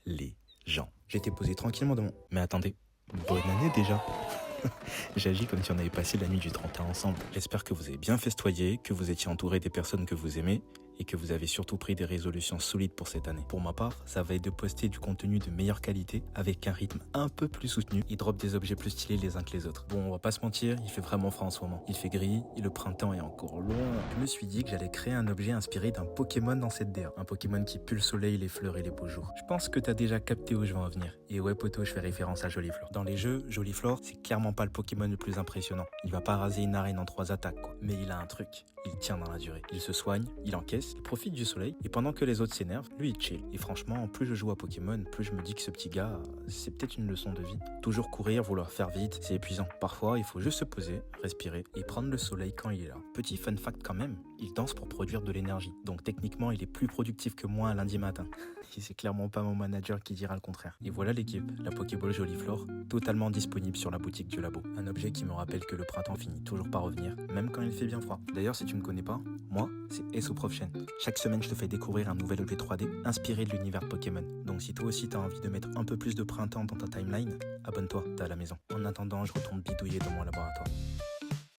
les gens. J'étais posé tranquillement dans mon... Mais attendez, bonne année déjà. J'agis comme si on avait passé la nuit du 31 ensemble. J'espère que vous avez bien festoyé, que vous étiez entouré des personnes que vous aimez et que vous avez surtout pris des résolutions solides pour cette année. Pour ma part, ça va être de poster du contenu de meilleure qualité avec un rythme un peu plus soutenu et drop des objets plus stylés les uns que les autres. Bon, on va pas se mentir, il fait vraiment froid en ce moment. Il fait gris et le printemps est encore loin. Je me suis dit que j'allais créer un objet inspiré d'un Pokémon dans cette DA. Un Pokémon qui pue le soleil, les fleurs et les beaux jours. Je pense que t'as déjà capté où je vais en venir. Et ouais poto, je fais référence à Joliflor. Dans les jeux, Joliflor, c'est clairement pas le Pokémon le plus impressionnant. Il va pas raser une arène en 3 attaques, quoi. Mais il a un truc, il tient dans la durée. Il se soigne, il encaisse, il profite du soleil, et pendant que les autres s'énervent, lui il chill. Et franchement, plus je joue à Pokémon, plus je me dis que ce petit gars, c'est peut-être une leçon de vie. Toujours courir, vouloir faire vite, c'est épuisant. Parfois, il faut juste se poser, respirer, et prendre le soleil quand il est là. Petit fun fact quand même, il danse pour produire de l'énergie. Donc techniquement, il est plus productif que moi un lundi matin. Et c'est clairement pas mon manager qui dira le contraire. Et voilà l'équipe, la Pokéball Joliflor, totalement disponible sur la boutique du labo. Un objet qui me rappelle que le printemps finit toujours par revenir, même quand il fait bien froid. D'ailleurs, si tu me connais pas, moi, c'est SO Prof Chain. Chaque semaine, je te fais découvrir un nouvel objet 3D inspiré de l'univers Pokémon. Donc si toi aussi t'as envie de mettre un peu plus de printemps dans ta timeline, abonne-toi, t'es à la maison. En attendant, je retourne bidouiller dans mon laboratoire.